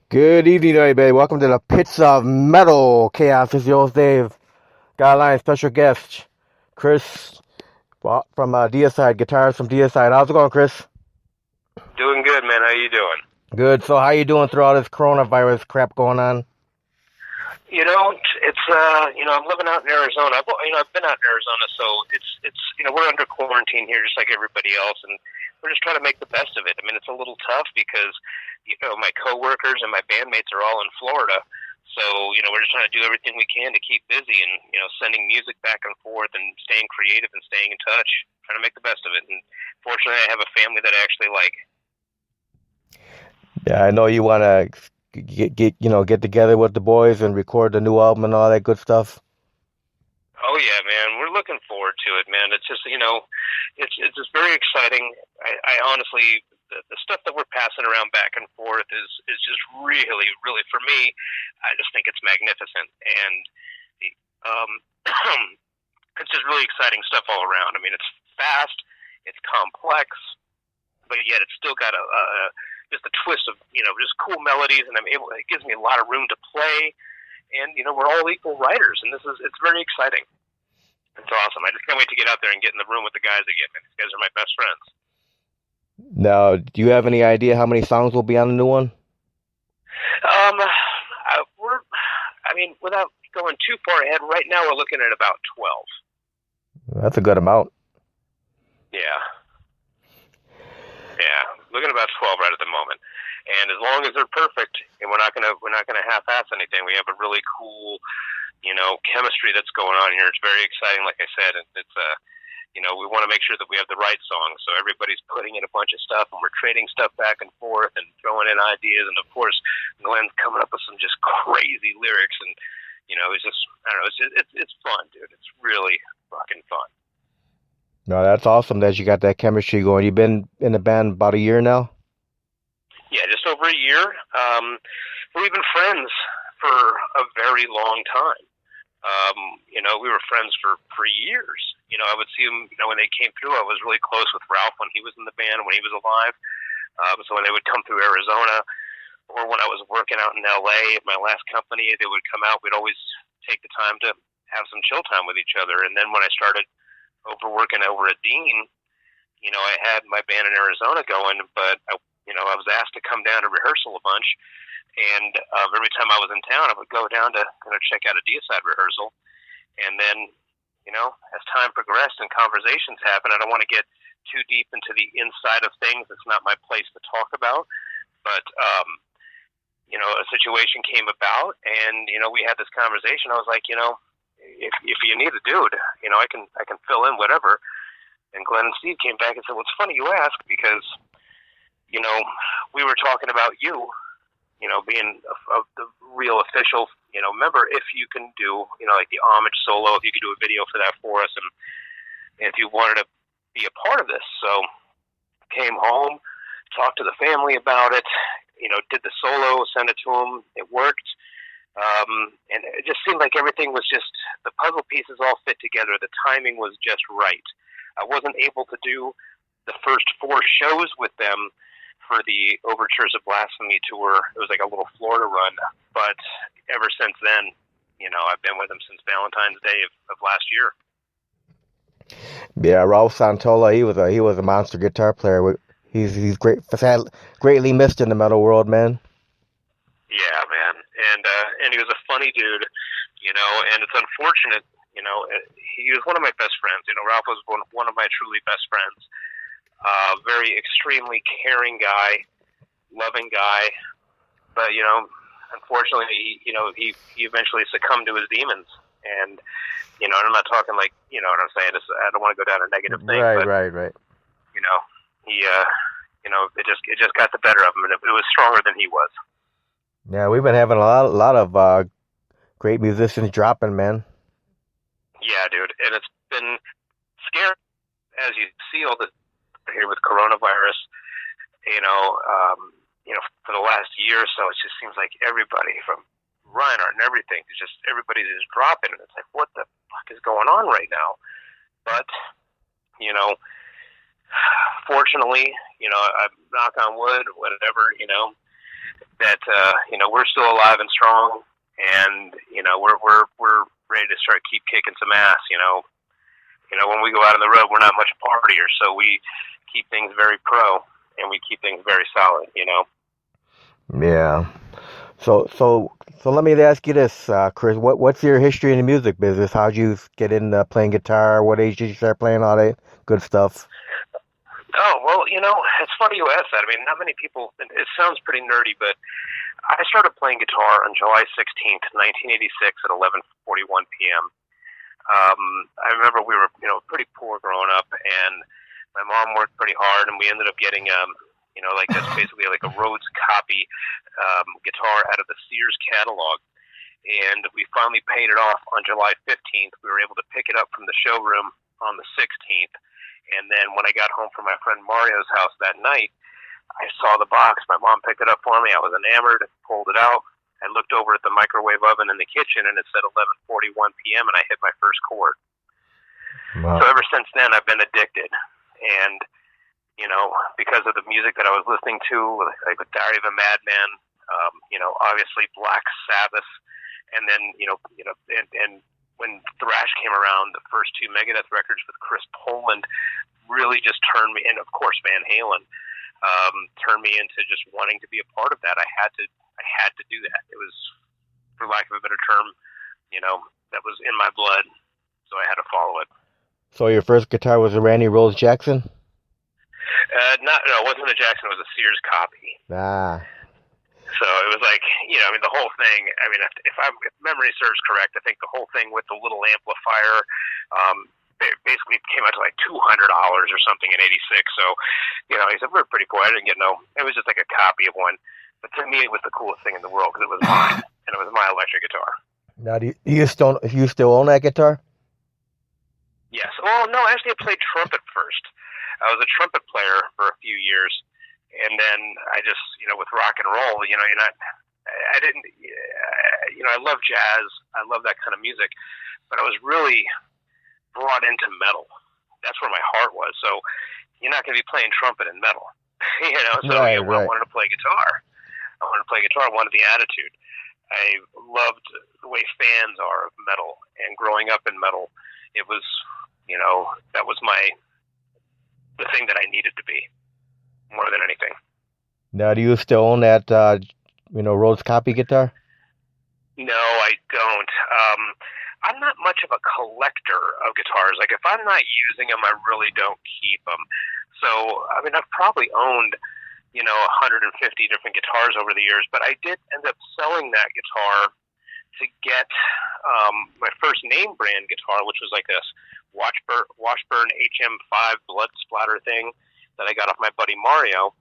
Good evening, everybody. Welcome to the Pits of Metal Chaos. This is your host, Dave. Got a line special guest, Chris from Deicide, guitarist from Deicide. How's it going, Chris? Doing good, man. How you doing? Good. So, how you doing through all this coronavirus crap going on? I'm living out in Arizona. I've been out in Arizona, so we're under quarantine here, just like everybody else, and we're just trying to make the best of it. I mean, it's a little tough because, my coworkers and my bandmates are all in Florida, so we're just trying to do everything we can to keep busy and sending music back and forth and staying creative and staying in touch, trying to make the best of it. And fortunately, I have a family that I actually like. Yeah, I know you want to get together with the boys and record the new album and all that good stuff. Oh yeah, man, we're looking forward to it, man. It's just it's just very exciting. I honestly, the stuff that we're passing around back and forth is just really, really for me. I just think it's magnificent, and um, it's just really exciting stuff all around. I mean, it's fast, it's complex, but yet it's still got a just a twist of just cool melodies, and it gives me a lot of room to play, and we're all equal writers, and it's very exciting. It's awesome. I just can't wait to get out there and get in the room with the guys again. Man, these guys are my best friends. Now, do you have any idea how many songs will be on the new one? Without going too far ahead, right now we're looking at about 12. That's a good amount. Yeah, yeah, looking at about 12 right at the moment. And as long as they're perfect, and we're not gonna half-ass anything. We have a really cool, chemistry that's going on here. It's very exciting. Like I said, we want to make sure that we have the right songs. So everybody's putting in a bunch of stuff, and we're trading stuff back and forth, and throwing in ideas. And of course, Glenn's coming up with some just crazy lyrics, and it's just I don't know. It's fun, dude. It's really fucking fun. No, that's awesome that you got that chemistry going. You've been in the band about a year now? Yeah, just over a year. We've been friends for a very long time. We were friends for years. I would see them, when they came through. I was really close with Ralph when he was in the band, when he was alive. So when they would come through Arizona, or when I was working out in LA at my last company, they would come out. We'd always take the time to have some chill time with each other. And then when I started working over at Dean, I had my band in Arizona going, but I was asked to come down to rehearsal a bunch. And every time I was in town, I would go down to check out a Deicide rehearsal. And then, as time progressed and conversations happened, I don't want to get too deep into the inside of things. It's not my place to talk about. But, a situation came about, and, we had this conversation. I was like, if you need a dude, I can fill in whatever. And Glenn and Steve came back and said, well, it's funny you ask because, we were talking about you, being the real official, member, if you can do, like the homage solo, if you could do a video for that for us, and if you wanted to be a part of this. So came home, talked to the family about it, did the solo, sent it to them. It worked. And it just seemed like everything was just, the puzzle pieces all fit together. The timing was just right. I wasn't able to do the first 4 shows with them for the Overtures of Blasphemy tour. It was like a little Florida run. But ever since then, I've been with them since Valentine's Day of last year. Yeah, Ralph Santola, he was a monster guitar player. He's greatly missed in the metal world, man. Yeah, man. And he was a funny dude, and it's unfortunate, he was one of my best friends. Ralph was one of my truly best friends. Very extremely caring guy, loving guy, but unfortunately, he eventually succumbed to his demons, and and I'm not talking like what I'm saying. I don't want to go down a negative thing, Right, but right, right. he it just got the better of him, and it was stronger than he was. Yeah, we've been having a lot of great musicians dropping, man. Yeah, dude, and it's been scary as you see all the here with coronavirus. You know, um, for the last year or so, it just seems like everybody from Reinhardt and everything is just everybody's just dropping, and it's like, what the fuck is going on right now? But you know, fortunately, I knock on wood, whatever. that we're still alive and strong, and we're ready to start kicking some ass. When we go out on the road, we're not much partiers, so we keep things very pro and we keep things very solid. Yeah. So let me ask you this, Chris. What's your history in the music business? How'd you get into playing guitar? What age did you start playing all that good stuff? Oh, well, it's funny you ask that. I mean, not many people, it sounds pretty nerdy, but I started playing guitar on July 16th, 1986 at 11:41 p.m. I remember we were, pretty poor growing up, and my mom worked pretty hard, and we ended up getting, like that's basically like a Rhodes copy guitar out of the Sears catalog. And we finally paid it off on July 15th. We were able to pick it up from the showroom on the 16th. And then when I got home from my friend Mario's house that night, I saw the box. My mom picked it up for me. I was enamored, pulled it out. I looked over at the microwave oven in the kitchen, and it said 11:41 p.m., and I hit my first chord. Wow. So ever since then, I've been addicted. And, because of the music that I was listening to, like the Diary of a Madman, obviously Black Sabbath, and then, and when thrash came around, the first two Megadeth records with Chris Poland really just turned me, and of course Van Halen, turned me into just wanting to be a part of that. I had to do that. It was, for lack of a better term, that was in my blood, so I had to follow it. So your first guitar was a Randy Rhoads Jackson? No, it wasn't a Jackson. It was a Sears copy. Ah. So it was like, the whole thing. I mean, if memory serves correct, I think the whole thing with the little amplifier, basically came out to like $200 or something in '86. So, he said, we're pretty poor. I didn't get it was just like a copy of one. But to me, it was the coolest thing in the world because it was mine, and it was my electric guitar. Now, do you still own that guitar? Yes. Well, no, actually, I played trumpet first. I was a trumpet player for a few years, and then I just, with rock and roll, I didn't, I love jazz. I love that kind of music, but I was really brought into metal. That's where my heart was. So you're not going to be playing trumpet and metal, So Right. I wanted to play guitar. I wanted the attitude. I loved the way fans are of metal, and growing up in metal, it was, that was the thing that I needed to be more than anything. Now, do you still own that, Rhoads copy guitar? No, I don't. I'm not much of a collector of guitars. Like, if I'm not using them, I really don't keep them. So, I mean, I've probably owned, 150 different guitars over the years, but I did end up selling that guitar to get my first name brand guitar, which was like a Washburn HM5 blood splatter thing that I got off my buddy Mario.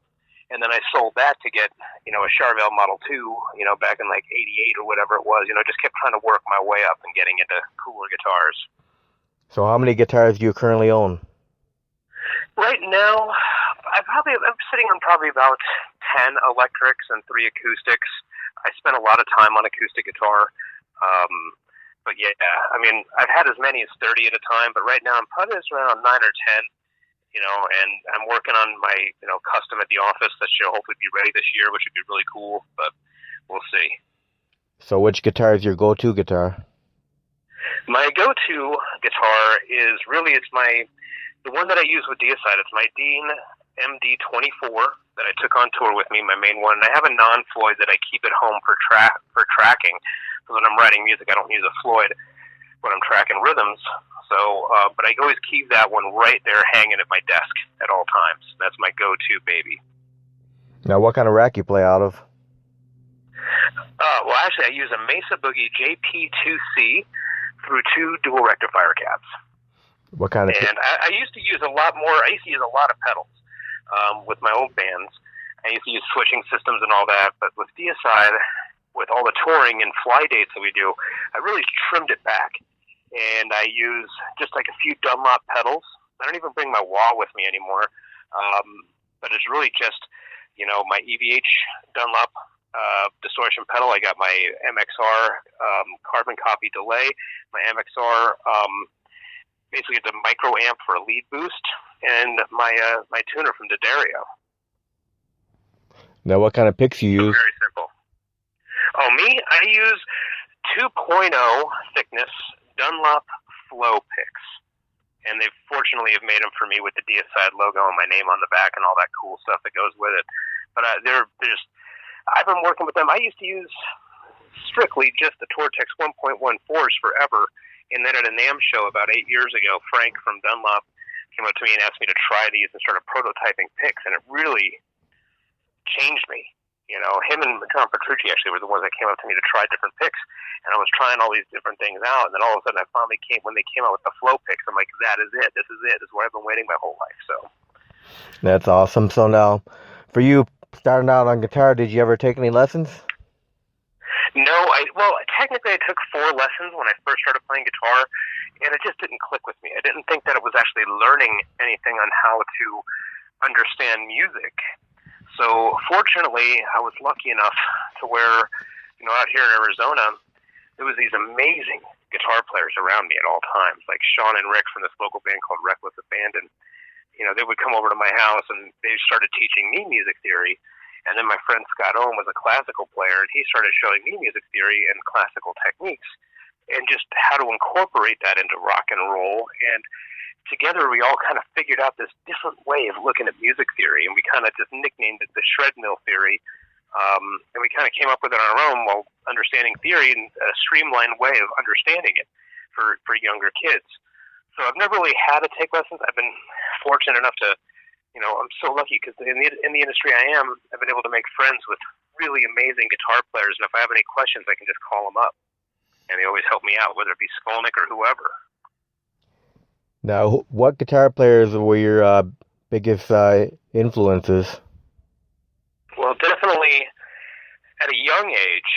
And then I sold that to get, a Charvel Model 2, back in like '88 or whatever it was. Just kept trying to work my way up and getting into cooler guitars. So how many guitars do you currently own? Right now, I'm sitting on probably about 10 electrics and 3 acoustics. I spent a lot of time on acoustic guitar. But yeah, I mean, I've had as many as 30 at a time, but right now I'm probably just around 9 or 10, and I'm working on my, custom at the office that should hopefully be ready this year, which would be really cool, but we'll see. So which guitar is your go-to guitar? My go-to guitar is really, the one that I use with Deicide. It's my Dean MD-24 that I took on tour with me, my main one. And I have a non-Floyd that I keep at home for tracking. So when I'm writing music, I don't use a Floyd when I'm tracking rhythms. So, but I always keep that one right there hanging at my desk at all times. That's my go-to baby. Now, what kind of rack you play out of? Well, actually, I use a Mesa Boogie JP2C through 2 dual rectifier caps. What kind of? And I used to use a lot more. I used to use a lot of pedals with my old bands. I used to use switching systems and all that. But with Deicide, with all the touring and fly dates that we do, I really trimmed it back. And I use just like a few Dunlop pedals. I don't even bring my wah with me anymore. But it's really just, my EVH Dunlop distortion pedal. I got my MXR carbon copy delay, my MXR basically the micro amp for a lead boost, and my tuner from D'Addario. Now, what kind of picks you use? Very simple. me, I use 2.0 thickness Dunlop Flow picks. And they fortunately have made them for me with the Deicide logo and my name on the back and all that cool stuff that goes with it. But they're just, I've been working with them. I used to use strictly just the Tortex 1.14s forever. And then at a NAMM show about 8 years ago, Frank from Dunlop came up to me and asked me to try these and started prototyping picks. And it really changed me. You know, him and John Petrucci actually were the ones that came up to me to try different picks. And I was trying all these different things out. And then all of a sudden I finally when they came out with the Flow picks, I'm like, that is it. This is it. This is what I've been waiting my whole life. So That's awesome. So now, for you starting out on guitar, did you ever take any lessons? No, technically I took 4 lessons when I first started playing guitar, and it just didn't click with me. I didn't think that it was actually learning anything on how to understand music. So fortunately, I was lucky enough to where, you know, out here in Arizona, there was these amazing guitar players around me at all times, like Sean and Rick from this local band called Reckless Abandon. You know, they would come over to my house and they started teaching me music theory. And then my friend Scott Ohm was a classical player, and he started showing me music theory and classical techniques and just how to incorporate that into rock and roll. And together we all kind of figured out this different way of looking at music theory, and we kind of just nicknamed it the shred mill theory. And we kind of came up with it on our own while understanding theory in a streamlined way of understanding it for younger kids. So I've never really had to take lessons. I've been fortunate enough to, you know, I'm so lucky because in the industry I've been able to make friends with really amazing guitar players, and if I have any questions, I can just call them up, and they always help me out, whether it be Skolnick or whoever. Now, what guitar players were your biggest influences? Well, definitely at a young age,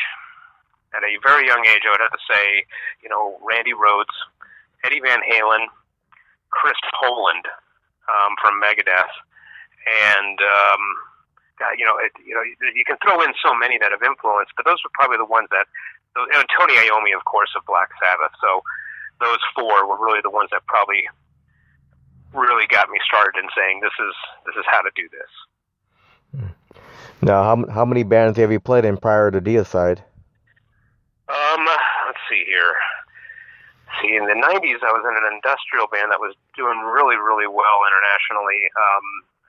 at a very young age, I would have to say, you know, Randy Rhoads, Eddie Van Halen, Chris Poland from Megadeth, and you can throw in so many that have influenced, but those were probably the ones that, and Tony Iommi, of course, of Black Sabbath. So those 4 were really the ones that probably really got me started in saying this is how to do this. Now, how many bands have you played in prior to Deicide? Let's see here. See, in the 90s, I was in an industrial band that was doing really, really well internationally,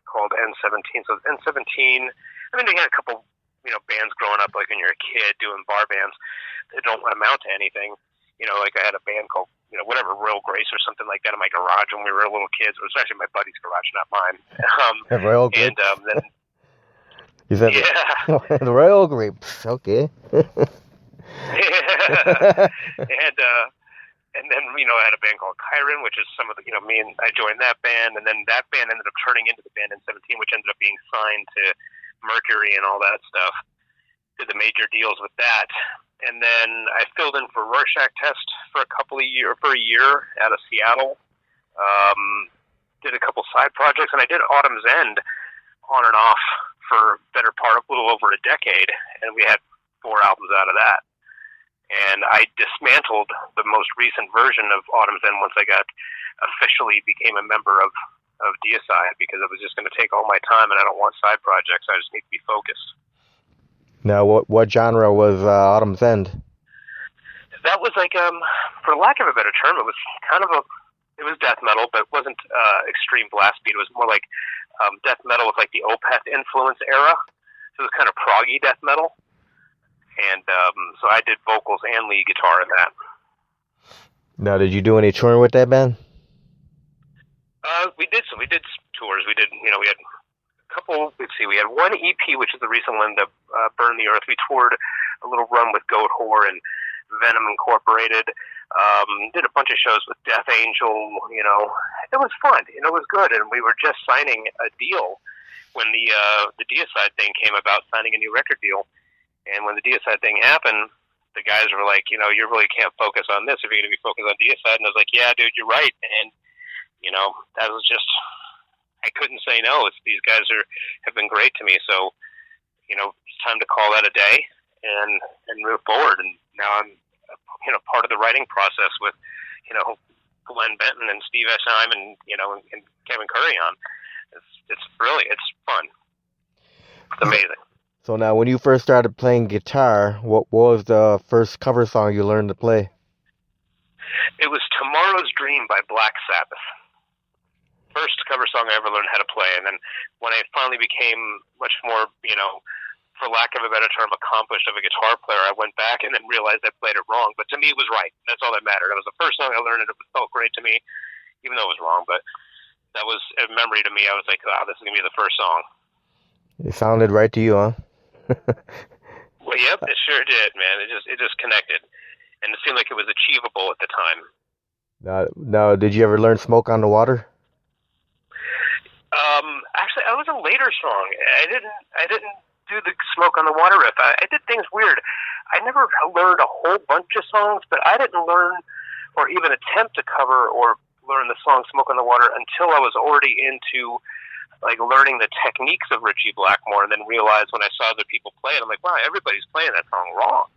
called N17. So N17, I mean, they had a couple, you know, bands growing up, like when you're a kid doing bar bands that don't amount to anything. You know, like I had a band called, you know, whatever, Royal Grace or something like that in my garage when we were little kids. It was actually my buddy's garage, not mine. Royal Grape? And then... You said yeah. The Royal Grapes, okay. Yeah. And then, you know, I had a band called Chiron, which is some of the, you know, I joined that band, and then that band ended up turning into the band in 17, which ended up being signed to Mercury and all that stuff. Did the major deals with that. And then I filled in for Rorschach Test for a year out of Seattle. Did a couple side projects, and I did Autumn's End on and off for better part of a little over a decade, and we had 4 albums out of that. And I dismantled the most recent version of Autumn's End once I officially became a member of Deicide, because it was just going to take all my time, and I don't want side projects. I just need to be focused. Now, what genre was Autumn's End? That was like, for lack of a better term, it was kind of it was death metal, but it wasn't extreme blast beat. It was more like death metal with like the Opeth influence era. So it was kind of proggy death metal. And so I did vocals and lead guitar in that. Now, did you do any touring with that band? We did tours. We did, you know, we had a couple, we had one EP, which is the recent one, that Burn the Earth. We toured a little run with Goat Whore and Venom Incorporated. Did a bunch of shows with Death Angel, you know. It was fun, you know, it was good. And we were just signing a deal when the Deicide thing came about, signing a new record deal. And when the Deicide thing happened, the guys were like, you know, you really can't focus on this if you're going to be focused on Deicide. And I was like, yeah, dude, you're right. And, you know, that was just, I couldn't say no. These guys have been great to me. So, you know, it's time to call that a day and move forward. And now I'm, you know, part of the writing process with, you know, Glenn Benton and Steve Esheim and, you know, and Kevin Curry on. It's fun. It's amazing. So now, when you first started playing guitar, what was the first cover song you learned to play? It was Tomorrow's Dream by Black Sabbath. First cover song I ever learned how to play. And then when I finally became much more, for lack of a better term, accomplished of a guitar player, I went back and then realized I played it wrong. But to me, it was right. That's all that mattered. It was the first song I learned, and it felt great to me, even though it was wrong. But that was a memory to me. I was like, wow, this is going to be the first song. It sounded right to you, huh? Well, yep, it sure did, man. It just connected. And it seemed like it was achievable at the time. Now, did you ever learn Smoke on the Water? Actually, that was a later song. I didn't do the Smoke on the Water riff. I did things weird. I never learned a whole bunch of songs, but I didn't learn or even attempt to cover or learn the song Smoke on the Water until I was already into like learning the techniques of Ritchie Blackmore, and then realized when I saw other people play it, I'm like, wow, everybody's playing that song wrong.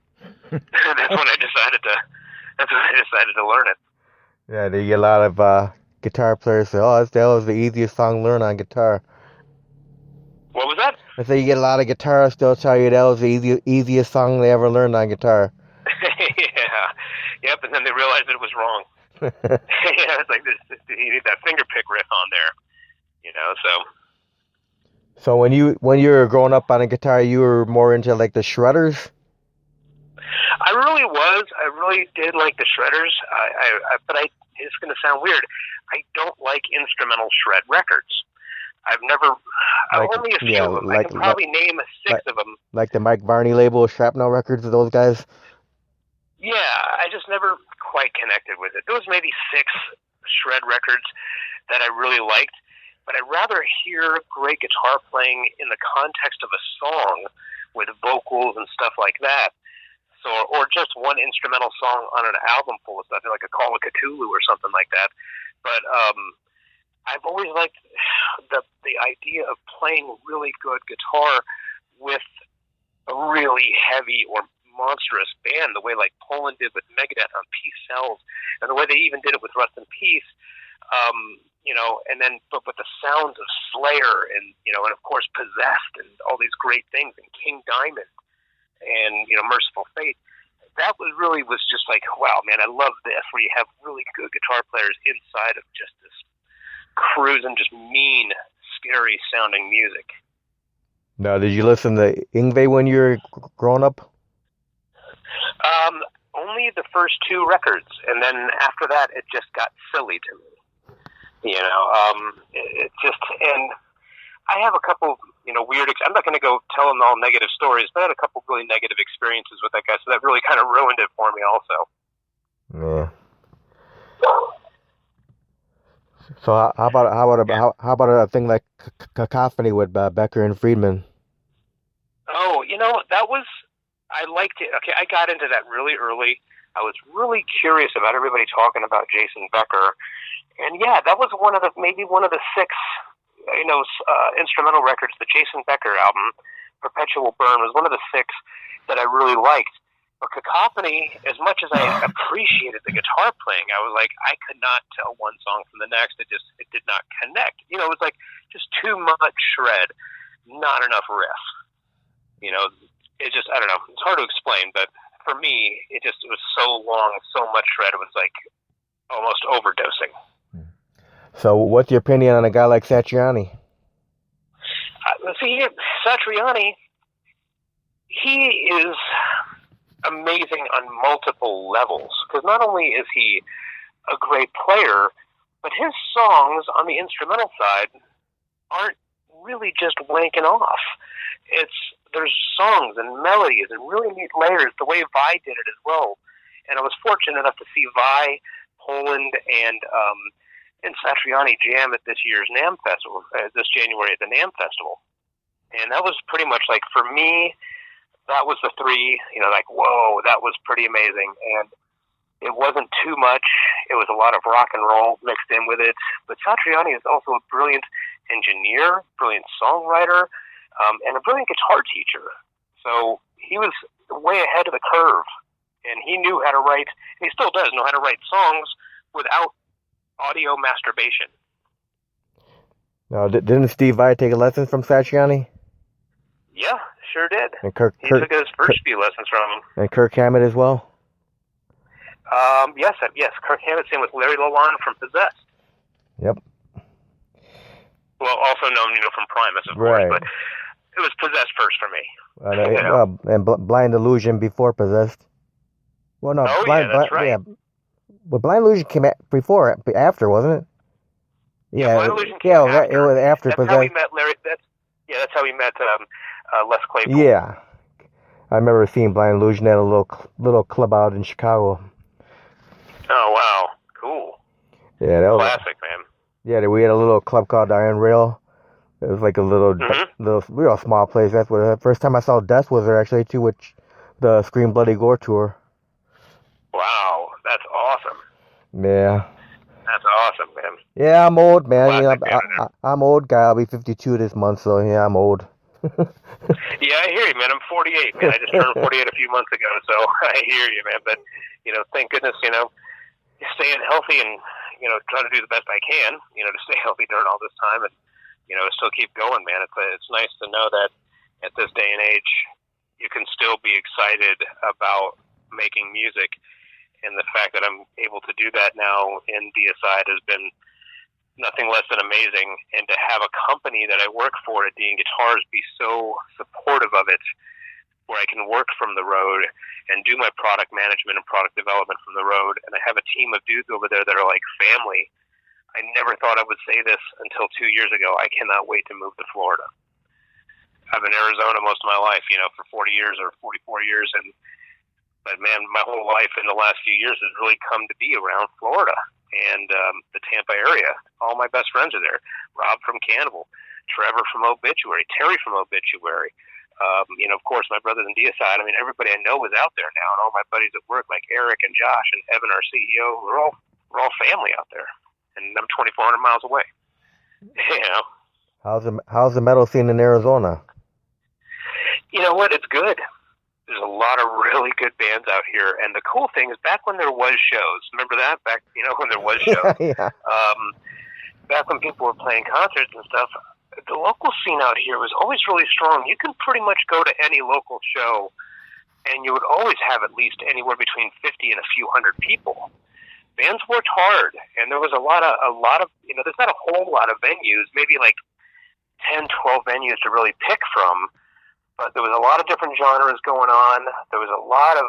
That's when I decided to learn it. Yeah, there you get a lot of guitar players say, "Oh, that was the easiest song to learn on guitar." What was that? I say you get a lot of guitarists they'll tell you that was the easiest song they ever learned on guitar. Yeah, yep. And then they realized that it was wrong. Yeah, it's like you need that finger pick riff on there. So when you were growing up on a guitar, you were more into like the shredders? I really was. I really did like the shredders. But it's going to sound weird. I don't like instrumental shred records. Only a few of them. I can probably name six of them. Like the Mike Varney label, Shrapnel Records, those guys? Yeah, I just never quite connected with it. There was maybe 6 shred records that I really liked. But I'd rather hear great guitar playing in the context of a song with vocals and stuff like that. So, or just one instrumental song on an album full of stuff, like a Call of Cthulhu or something like that. But I've always liked the idea of playing really good guitar with a really heavy or monstrous band, the way like Poland did with Megadeth on Peace Sells, and the way they even did it with Rust in Peace. And then, but with the sounds of Slayer and of course Possessed and all these great things, and King Diamond and Merciful Fate. That was just like, wow, man, I love this. Where you have really good guitar players inside of just this cruising, just mean, scary sounding music. Now, did you listen to Yngwie when you were growing up? Only the first 2 records, and then after that, it just got silly to me. It just, and I have a couple, weird, I'm not going to go tell them all negative stories, but I had a couple really negative experiences with that guy, so that really kind of ruined it for me also. Yeah. So how about a thing like Cacophony with Becker and Friedman? Oh, I liked it. Okay, I got into that really early. I was really curious about everybody talking about Jason Becker. And yeah, that was maybe one of the 6, instrumental records. The Jason Becker album, Perpetual Burn, was one of the 6 that I really liked. But Cacophony, as much as I appreciated the guitar playing, I was like, I could not tell one song from the next. It did not connect. It was like just too much shred, not enough riff. I don't know. It's hard to explain, but for me, it was so long, so much shred. It was like almost overdosing. So, what's your opinion on a guy like Satriani? Satriani, he is amazing on multiple levels. Because not only is he a great player, but his songs on the instrumental side aren't really just wanking off. There's songs and melodies and really neat layers, the way Vi did it as well. And I was fortunate enough to see Vi, Poland, and Satriani jam at this year's NAMM Festival, this January at the NAMM Festival. And that was pretty much like, for me, that was the 3, whoa, that was pretty amazing. And it wasn't too much. It was a lot of rock and roll mixed in with it. But Satriani is also a brilliant engineer, brilliant songwriter, and a brilliant guitar teacher. So he was way ahead of the curve. And he knew how to write, and he still does know how to write songs without audio masturbation. Now, didn't Steve Vai take a lesson from Satriani? Yep. Yeah, sure did. And He took his first few lessons from him. And Kirk Hammett as well? Yes. Kirk Hammett, same with Larry Lalonde from Possessed. Yep. Well, also known, from Primus, of course, but it was Possessed first for me. And Blind Illusion before Possessed. Well, no, that's right. Yeah, but Blind Illusion came after, wasn't it? Yeah, Blind Illusion came after. It was after That's Possessed. how we met Larry. That's how we met Les Claypool. Yeah, I remember seeing Blind Illusion at a little club out in Chicago. Oh wow, cool. Yeah, that was classic, man. Yeah, we had a little club called Iron Rail. It was like a little real small place. That's where the first time I saw Death was there actually too, which the Scream Bloody Gore tour. Wow, that's awesome. Yeah. That's awesome, man. Yeah, I'm old, man. I'm old guy. I'll be 52 this month, so yeah, I'm old. Yeah, I hear you, man. I'm 48, man. I just turned 48 a few months ago, so I hear you, man. But, thank goodness, staying healthy and, trying to do the best I can, to stay healthy during all this time and, still keep going, man. It's nice to know that at this day and age, you can still be excited about making music. And the fact that I'm able to do that now in Deicide has been nothing less than amazing. And to have a company that I work for at Dean Guitars be so supportive of it, where I can work from the road and do my product management and product development from the road. And I have a team of dudes over there that are like family. I never thought I would say this until 2 years ago. I cannot wait to move to Florida. I've been in Arizona most of my life, for 40 years or 44 years. But man, my whole life in the last few years has really come to be around Florida and the Tampa area. All my best friends are there. Rob from Cannibal, Trevor from Obituary, Terry from Obituary. Of course, my brothers in Deicide. I mean, everybody I know is out there now, and all my buddies at work, like Eric and Josh and Evan, our CEO, we're all family out there. And I'm 2,400 miles away. How's the metal scene in Arizona? You know what? It's good. There's a lot of really good bands out here, and the cool thing is back when there was shows. Remember that? Back, when there was shows. Yeah. Back when people were playing concerts and stuff, the local scene out here was always really strong. You can pretty much go to any local show, and you would always have at least anywhere between 50 and a few hundred people. Bands worked hard, and there was a lot of there's not a whole lot of venues, maybe like 10, 12 venues to really pick from. But there was a lot of different genres going on. There was a lot of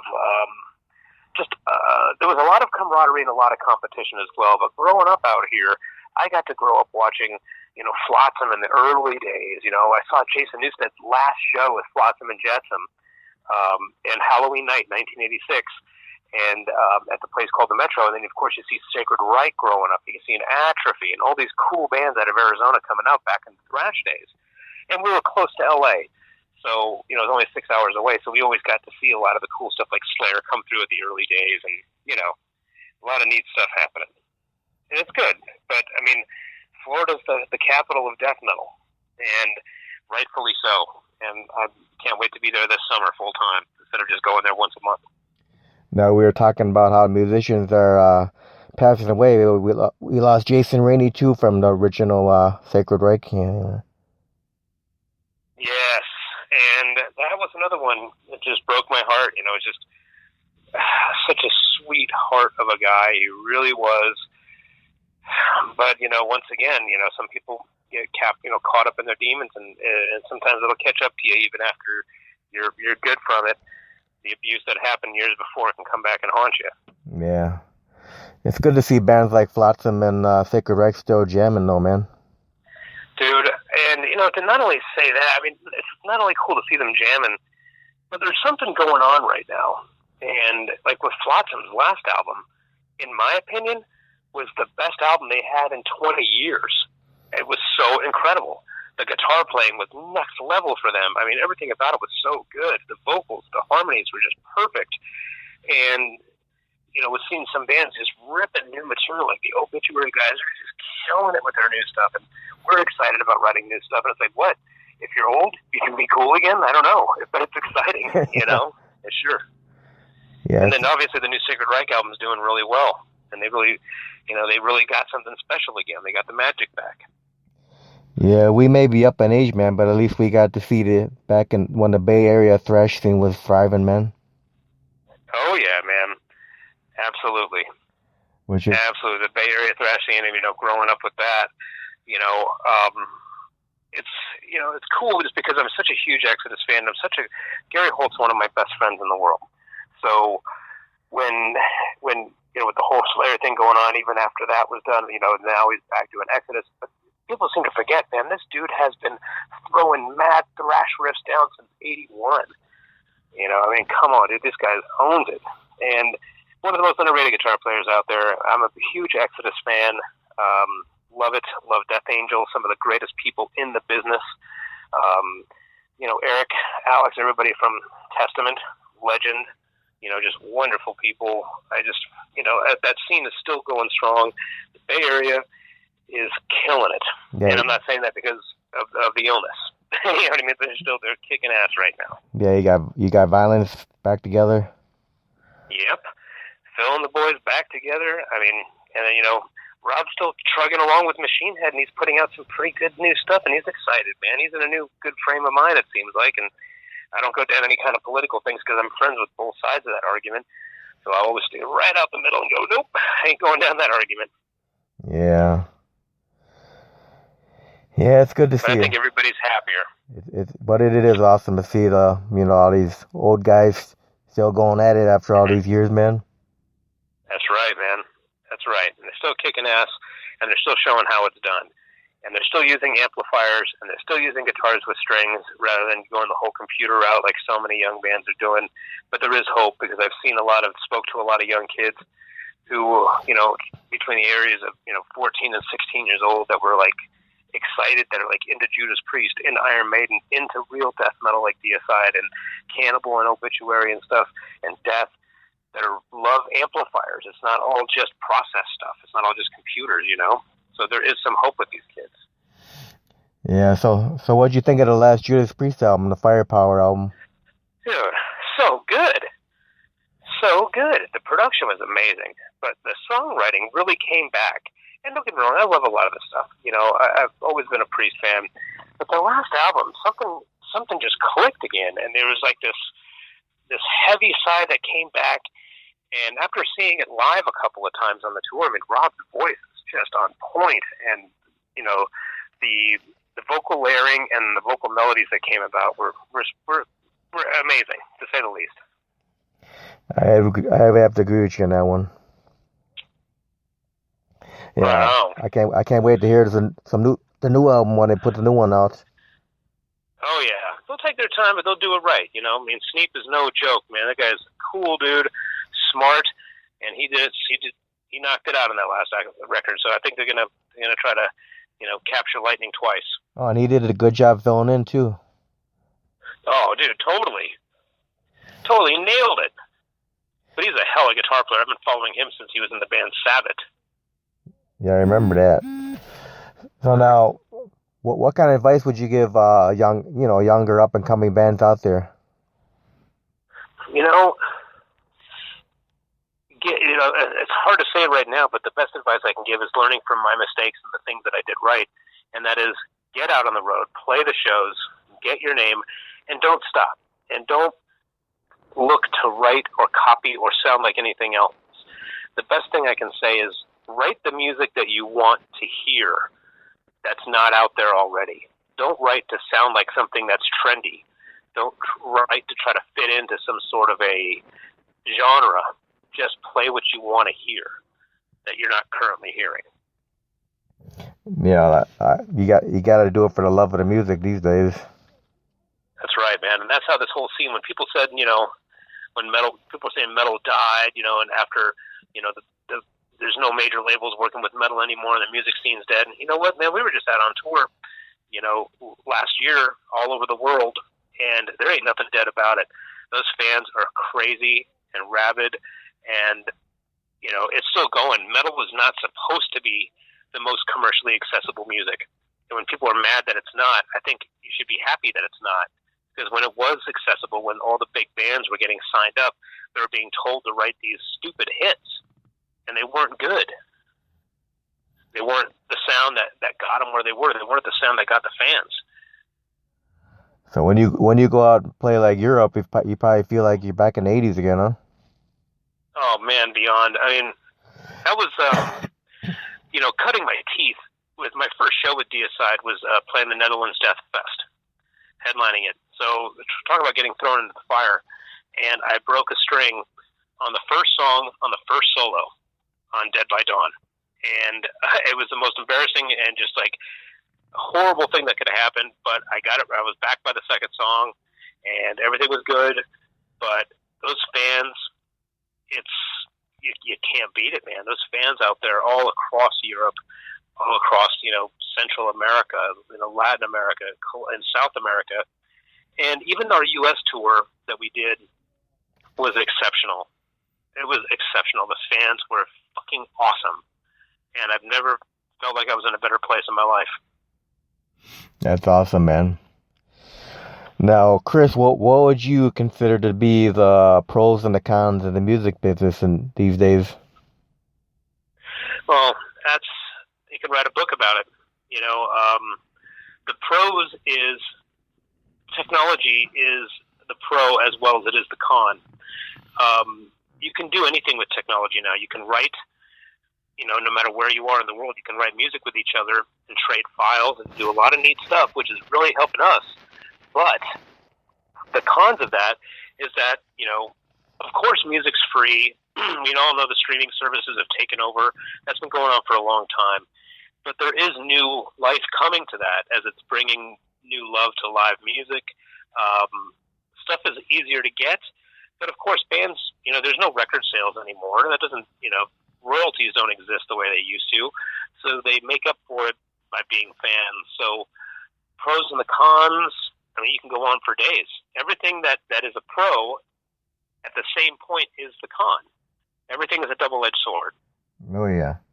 there was a lot of camaraderie and a lot of competition as well. But growing up out here, I got to grow up watching, Flotsam in the early days. I saw Jason Newsted's last show with Flotsam and Jetsam in Halloween night, 1986, and at the place called the Metro. And then, of course, you see Sacred Reich growing up. You see an Atrophy and all these cool bands out of Arizona coming out back in the thrash days. And we were close to L.A., so, it was only 6 hours away, so we always got to see a lot of the cool stuff like Slayer come through at the early days and, a lot of neat stuff happening. And it's good. But, I mean, Florida's the capital of death metal, and rightfully so. And I can't wait to be there this summer full time instead of just going there once a month. Now, we were talking about how musicians are passing away. We lost Jason Rainey, too, from the original Sacred Reich. Yes. And that was another one that just broke my heart. It's just such a sweet heart of a guy. He really was. But, once again, some people get caught up in their demons, and sometimes it'll catch up to you even after you're good from it. The abuse that happened years before can come back and haunt you. Yeah. It's good to see bands like Flotsam and Sacred Reich still jamming, though, man. Dude, and, to not only say that, I mean, it's not only cool to see them jamming, but there's something going on right now. And, like with Flotsam's last album, in my opinion, was the best album they had in 20 years. It was so incredible. The guitar playing was next level for them. I mean, everything about it was so good. The vocals, the harmonies were just perfect. And, we're seeing some bands just ripping new material, like the Obituary guys are just killing it with their new stuff. And we're excited about writing new stuff. And it's like, what? If you're old, you can be cool again? I don't know. But it's exciting, It's sure. Yeah. And then obviously the new Sacred Reich album is doing really well. And they really got something special again. They got the magic back. Yeah, we may be up in age, man, but at least we got to see the back in when the Bay Area thrash scene was thriving, man. Oh yeah, man, absolutely, Which is, absolutely. The Bay Area thrash scene, and growing up with that, you know, it's it's cool just because I'm such a huge Exodus fan. Gary Holt's one of my best friends in the world. So when with the whole Slayer thing going on, even after that was done, now he's back doing Exodus. But people seem to forget, man, this dude has been throwing mad thrash riffs down since '81. I mean, come on, dude, this guy owns it. And one of the most underrated guitar players out there. I'm a huge Exodus fan. Love it. Love Death Angel, some of the greatest people in the business. Eric, Alex, everybody from Testament, legend. Just wonderful people. That scene is still going strong. The Bay Area is killing it. yeah, And I'm not saying that because of the illness. You know what I mean? They're kicking ass right now. yeah, you got Violence back together. Yep. Phil and the boys back together. I mean, and then, Rob's still trugging along with Machine Head, and he's putting out some pretty good new stuff, and he's excited, man. He's in a new good frame of mind, it seems like, and I don't go down any kind of political things because I'm friends with both sides of that argument. So I always stay right out the middle and go, nope, I ain't going down that argument. Yeah, yeah, it's good to But I see think it. everybody's happier. But it is awesome to see all these old guys still going at it after all these years, man. That's right, man. That's right. And they're still kicking ass, and they're still showing how it's done. And they're still using amplifiers, and they're still using guitars with strings rather than going the whole computer route like so many young bands are doing. But there is hope because I've spoke to a lot of young kids who, between the areas of, 14 and 16 years old that were like excited, that are like into Judas Priest, into Iron Maiden, into real death metal like Deicide and Cannibal and Obituary and stuff, and Death, that love amplifiers. It's not all just process stuff. It's not all just computers, So there is some hope with these kids. Yeah. So what'd you think of the last Judas Priest album, the Firepower album? Dude, so good. So good. The production was amazing, but the songwriting really came back. And don't get me wrong, I love a lot of this stuff. I've always been a Priest fan, but the last album, something just clicked again, and there was like this heavy side that came back. And after seeing it live a couple of times on the tour, I mean, Rob's voice is just on point, and the vocal layering and the vocal melodies that came about were amazing, to say the least. I have to agree with you on that one. Yeah, Right on. I can't wait to hear the new album when they put the new one out. Oh yeah, they'll take their time, but they'll do it right. I mean, Sneap is no joke, man. That guy's a cool dude, smart, and he knocked it out on that last record. So I think they're gonna try to capture lightning twice. Oh, and he did a good job filling in too. Oh, dude, totally nailed it. But he's a hell of a guitar player. I've been following him since he was in the band Sabbath. Yeah, I remember that. So now, what kind of advice would you give younger up and coming bands out there? It's hard to say right now, but the best advice I can give is learning from my mistakes and the things that I did right. And that is, get out on the road, play the shows, get your name, and don't stop. And don't look to write or copy or sound like anything else. The best thing I can say is write the music that you want to hear that's not out there already. Don't write to sound like something that's trendy. Don't write to try to fit into some sort of a genre. Just play what you want to hear that you're not currently hearing. Yeah, you got to do it for the love of the music these days. That's right, man. And that's how this whole scene, when people said, when people were saying metal died, and after, there's no major labels working with metal anymore and the music scene's dead. And you know what, man? We were just out on tour, last year all over the world, and there ain't nothing dead about it. Those fans are crazy and rabid, and, it's still going. Metal was not supposed to be the most commercially accessible music. And when people are mad that it's not, I think you should be happy that it's not. Because when it was accessible, when all the big bands were getting signed up, they were being told to write these stupid hits, and they weren't good. They weren't the sound that got them where they were. They weren't the sound that got the fans. So when you go out and play like Europe, you probably feel like you're back in the '80s again, huh? Oh man, beyond. I mean, that was cutting my teeth. With my first show with Deicide was playing the Netherlands Death Fest, headlining it. So talk about getting thrown into the fire. And I broke a string on the first song on the first solo on Dead by Dawn. And it was the most embarrassing and just like horrible thing that could have happened. But I got it. I was back by the second song, and everything was good. But those fans, you can't beat it, man. Those fans out there all across Europe, all across, Central America, Latin America, and South America. And even our U.S. tour that we did was exceptional. It was exceptional. The fans were fucking awesome. And I've never felt like I was in a better place in my life. That's awesome, man. Now, Chris, what would you consider to be the pros and the cons of the music business in these days? Well, you can write a book about it. The pros is technology is the pro as well as it is the con. You can do anything with technology now. You can write, no matter where you are in the world, you can write music with each other and trade files and do a lot of neat stuff, which is really helping us. But the cons of that is that, of course, music's free. We all know the streaming services have taken over. That's been going on for a long time. But there is new life coming to that as it's bringing new love to live music. Stuff is easier to get. But, of course, bands, there's no record sales anymore. That doesn't, royalties don't exist the way they used to. So they make up for it by being fans. So pros and the cons, you can go on for days. Everything that is a pro at the same point is the con. Everything is a double-edged sword. Oh, yeah.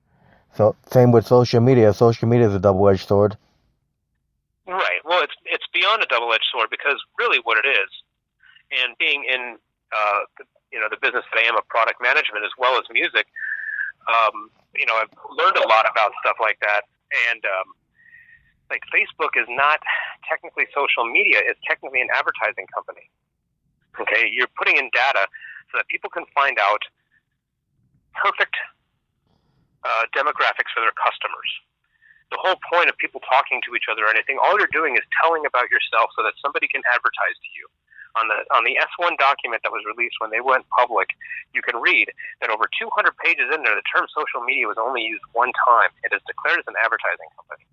So same with social media. Social media is a double-edged sword. Right. Well, it's beyond a double-edged sword because really what it is, and being in the business that I am of product management as well as music, I've learned a lot about stuff like that. And like Facebook is not technically social media; it's technically an advertising company. Okay, you're putting in data so that people can find out perfect demographics for their customers. The whole point of people talking to each other or anything, all you're doing is telling about yourself so that somebody can advertise to you. On the S1 document that was released when they went public, you can read that over 200 pages in there, the term social media was only used one time. It is declared as an advertising company.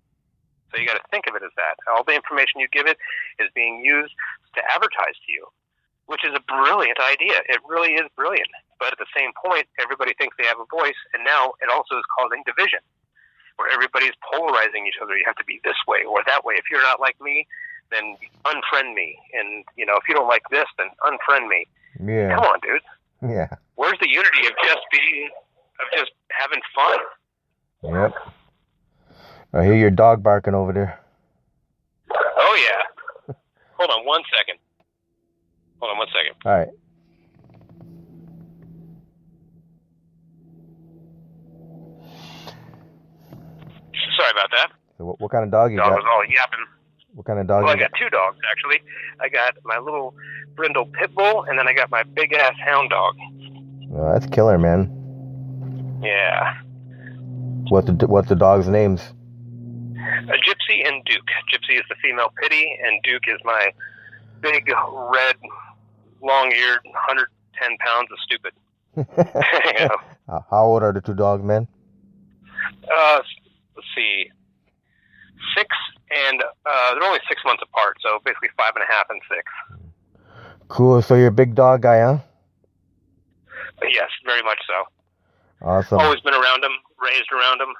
So you got to think of it as that. All the information you give it is being used to advertise to you, which is a brilliant idea. It really is brilliant. But at the same point, everybody thinks they have a voice, and now it also is causing division, where everybody's polarizing each other. You have to be this way or that way. If you're not like me, then unfriend me. And, if you don't like this, then unfriend me. Yeah. Come on, dude. Yeah. Where's the unity of just having fun? Yep. I hear your dog barking over there. Oh, yeah. Hold on one second. All right. Sorry about that. So what kind of dog you Dog got? was all yapping. What kind of dog Well, you I got two dogs, actually. I got my little brindle pit bull, and then I got my big-ass hound dog. Oh, that's killer, man. Yeah. What's the dog's names? Gypsy and Duke. Gypsy is the female pitty, and Duke is my big, red, long-eared, 110 pounds of stupid. How old are the two dogs, man? Let's see. 6 and they're only 6 months apart, so basically 5.5 and 6. Cool. So you're a big dog guy, huh? Yes, very much so. Awesome. Always been around them, raised around them.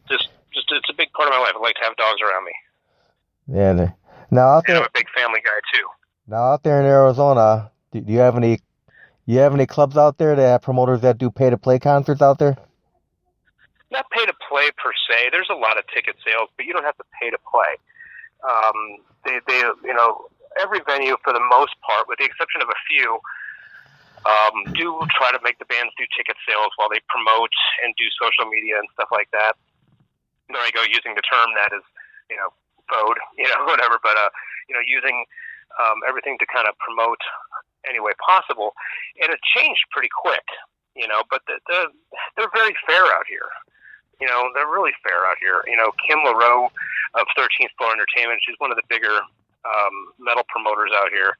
Just it's a big part of my life. I like to have dogs around me. Yeah. Now out there, and I'm a big family guy too. Now out there in Arizona, do you have any clubs out there that have promoters that do pay-to-play concerts out there? Not pay to play per se. There's a lot of ticket sales, but you don't have to pay to play. They every venue for the most part, with the exception of a few, do try to make the bands do ticket sales while they promote and do social media and stuff like that. There I go, using the term that is, code, whatever, but, using everything to kind of promote any way possible. And it changed pretty quick, but they're very fair out here. They're really fair out here. Kim LaRoe of 13th Floor Entertainment, she's one of the bigger metal promoters out here.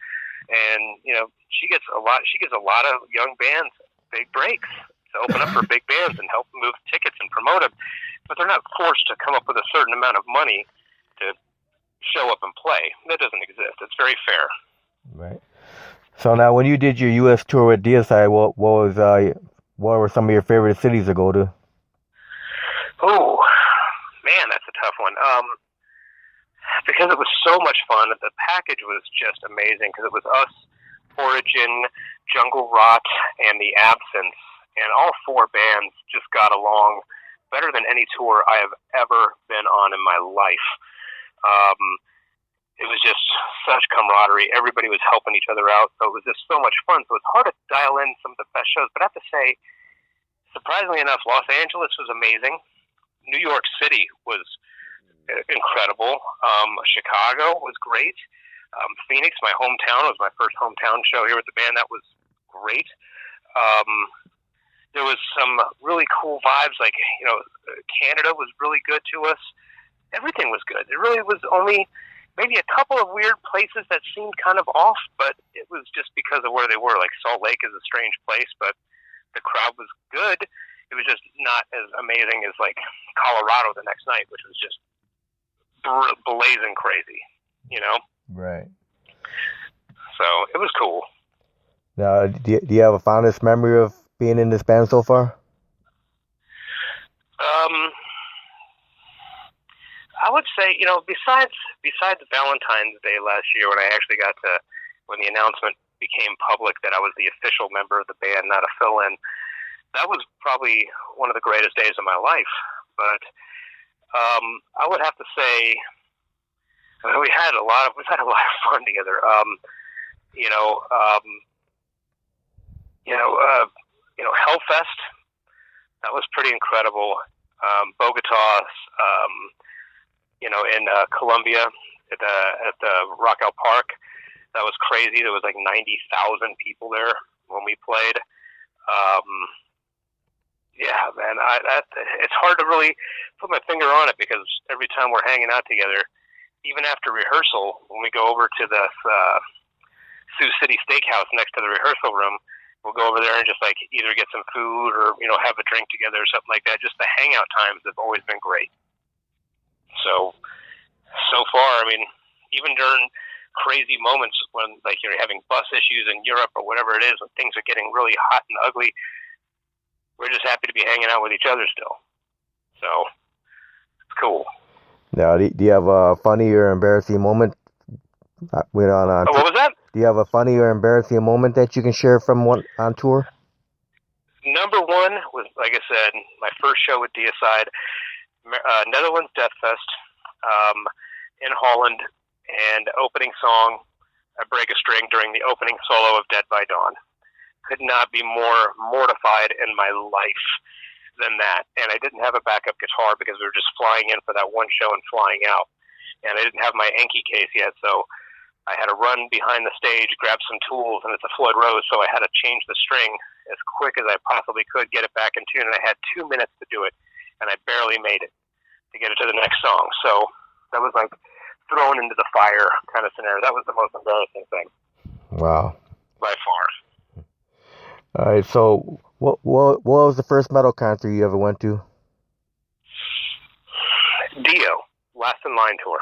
And, she gets a lot of young bands big breaks to open up for big bands and help move tickets and promote them. But they're not forced to come up with a certain amount of money to show up and play. That doesn't exist. It's very fair. Right. So now, when you did your U.S. tour with Deicide, what were some of your favorite cities to go to? Oh, man, that's a tough one. Because it was so much fun. The package was just amazing because it was us, Origin, Jungle Rot, and The Absence. And all four bands just got along better than any tour I have ever been on in my life. It was just such camaraderie. Everybody was helping each other out. So it was just so much fun. So it's hard to dial in some of the best shows. But I have to say, surprisingly enough, Los Angeles was amazing. New York City was incredible. Chicago was great. Phoenix, my hometown, was my first hometown show here with the band. That was great. There was some really cool vibes, like, Canada was really good to us. Everything was good. There really was only maybe a couple of weird places that seemed kind of off, but it was just because of where they were. Like Salt Lake is a strange place, but the crowd was good. It was just not as amazing as like Colorado the next night, which was just blazing crazy, Right. So it was cool. Now, do you have a fondest memory of being in this band so far? I would say, besides Valentine's Day last year when the announcement became public that I was the official member of the band, not a fill-in, that was probably one of the greatest days of my life. But I would have to say, we've had a lot of fun together. Hellfest, that was pretty incredible. Bogota, in Colombia at the Rockout Park, that was crazy. There was like 90,000 people there when we played. Yeah, man, it's hard to really put my finger on it because every time we're hanging out together, even after rehearsal, when we go over to the Sioux City Steakhouse next to the rehearsal room, we'll go over there and just like either get some food or have a drink together or something like that. Just the hangout times have always been great. So far, I mean, even during crazy moments when like you're having bus issues in Europe or whatever it is, when things are getting really hot and ugly, we're just happy to be hanging out with each other still. So it's cool. Now, do you have a funny or embarrassing moment? What was that? Do you have a funny or embarrassing moment that you can share from one on tour? Number one was, like I said, my first show with Deicide, Netherlands Death Fest in Holland, and opening song, I Break a String, during the opening solo of Dead by Dawn. Could not be more mortified in my life than that. And I didn't have a backup guitar because we were just flying in for that one show and flying out. And I didn't have my Enki case yet, so I had to run behind the stage, grab some tools, and it's a Floyd Rose, so I had to change the string as quick as I possibly could, get it back in tune, and I had 2 minutes to do it, and I barely made it to get it to the next song. So that was like thrown into the fire kind of scenario. That was the most embarrassing thing. Wow. By far. All right, so what was the first metal concert you ever went to? Dio, Last in Line tour.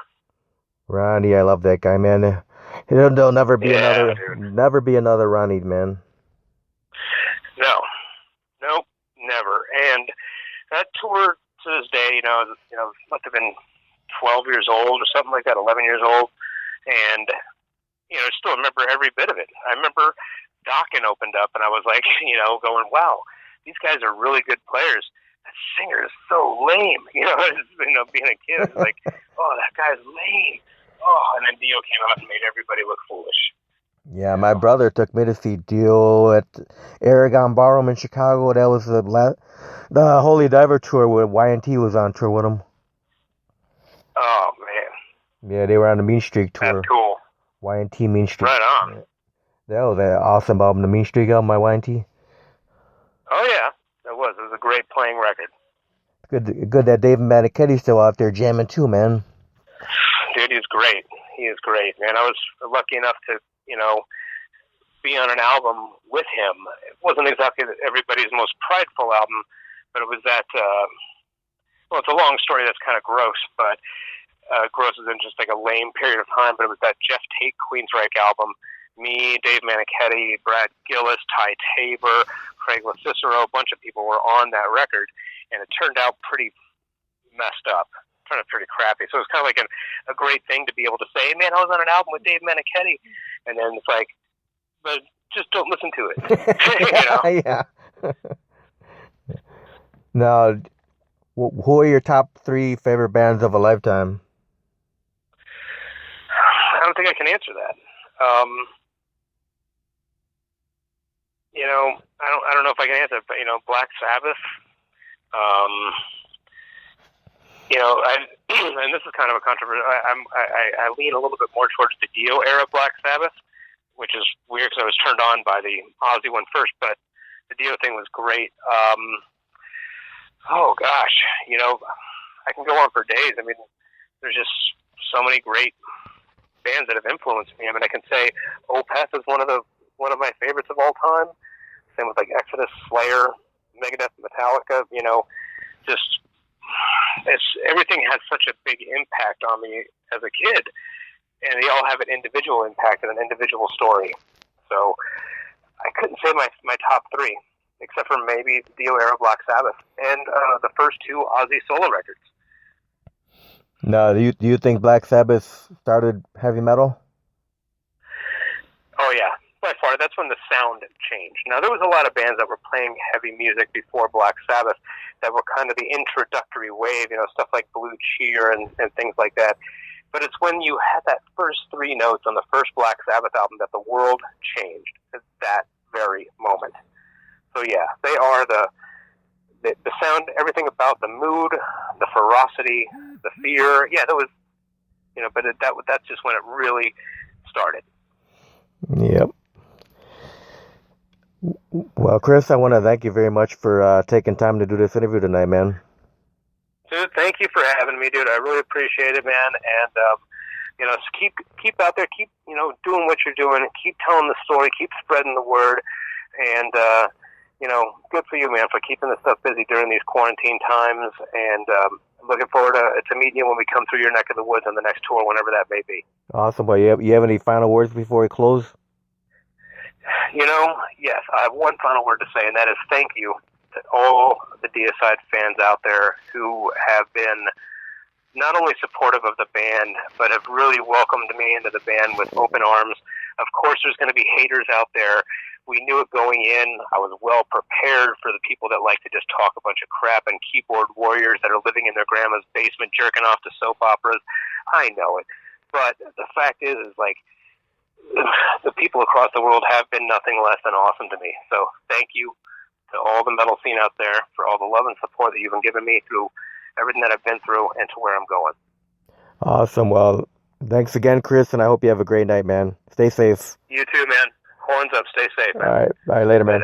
Ronnie, I love that guy, man. There'll never be another Ronnie, man. No, nope, never. And that tour to this day, must have been 12 years old or something like that, 11 years old, and I still remember every bit of it. I remember Dokken opened up, and I was like, going, wow, these guys are really good players. That singer is so lame. Being a kid, it's like, oh, that guy's lame. Oh, and then Dio came out and made everybody look foolish. Yeah, my brother took me to see Dio at Aragon Ballroom in Chicago. That was the Holy Diver tour where Y&T was on tour with him. Oh man, Yeah, they were on the Mean Streak that's tour. cool. Y&T Mean Streak. Right on. Yeah. That was an awesome album, the Mean Streak album by Y&T. Oh yeah, it was. It was a great playing record. Good that Dave Manichetti's still out there jamming too, man. Dude, he's great. He is great, man. I was lucky enough to, be on an album with him. It wasn't exactly everybody's most prideful album, but it was that. Well, it's a long story that's kind of gross, but gross is in just like a lame period of time. But it was that Jeff Tate Queensryche album. Me, Dave Manichetti, Brad Gillis, Ty Tabor, Craig LaCicero, a bunch of people were on that record, and it turned out pretty messed up. Turned out pretty crappy. So it was kind of like a great thing to be able to say, man, I was on an album with Dave Manichetti. And then it's like, but just don't listen to it. Yeah. Now, who are your top 3 favorite bands of a lifetime? I don't think I can answer that. I don't know if I can answer it, but, Black Sabbath, and this is kind of a controversy. I lean a little bit more towards the Dio era Black Sabbath, which is weird because I was turned on by the Ozzy one first, but the Dio thing was great. Oh gosh, I can go on for days. I mean, there's just so many great bands that have influenced me. I mean, I can say Opeth is one of my favorites of all time. Same with like Exodus, Slayer, Megadeth, Metallica. Just everything has such a big impact on me as a kid, and they all have an individual impact and an individual story. So I couldn't say my top 3, except for maybe the Dio era Black Sabbath and the first 2 Ozzy solo records. No, do you think Black Sabbath started heavy metal? Oh yeah, by far. That's when the sound changed. Now there was a lot of bands that were playing heavy music before Black Sabbath that were kind of the introductory wave, stuff like Blue Cheer and things like that. But it's when you had that first 3 notes on the first Black Sabbath album that the world changed at that very moment. So yeah, they are the sound, everything about the mood, the ferocity, the fear. Yeah, that was, but that's just when it really started. Yep. Well, Chris, I want to thank you very much for taking time to do this interview tonight, man. Dude, thank you for having me, dude. I really appreciate it, man. And keep out there, keep doing what you're doing, keep telling the story, keep spreading the word, and good for you, man, for keeping this stuff busy during these quarantine times. And looking forward to meeting you when we come through your neck of the woods on the next tour, whenever that may be. Awesome. Well, you have any final words before we close? Yes, I have one final word to say, and that is thank you to all the Deicide fans out there who have been not only supportive of the band, but have really welcomed me into the band with open arms. Of course, there's going to be haters out there. We knew it going in. I was well prepared for the people that like to just talk a bunch of crap and keyboard warriors that are living in their grandma's basement jerking off to soap operas. I know it. But the fact is like, the people across the world have been nothing less than awesome to me. So thank you to all the metal scene out there for all the love and support that you've been giving me through everything that I've been through and to where I'm going. Awesome. Well, thanks again, Chris, and I hope you have a great night, man. Stay safe. You too, man. Horns up. Stay safe, man. All right. Later, man.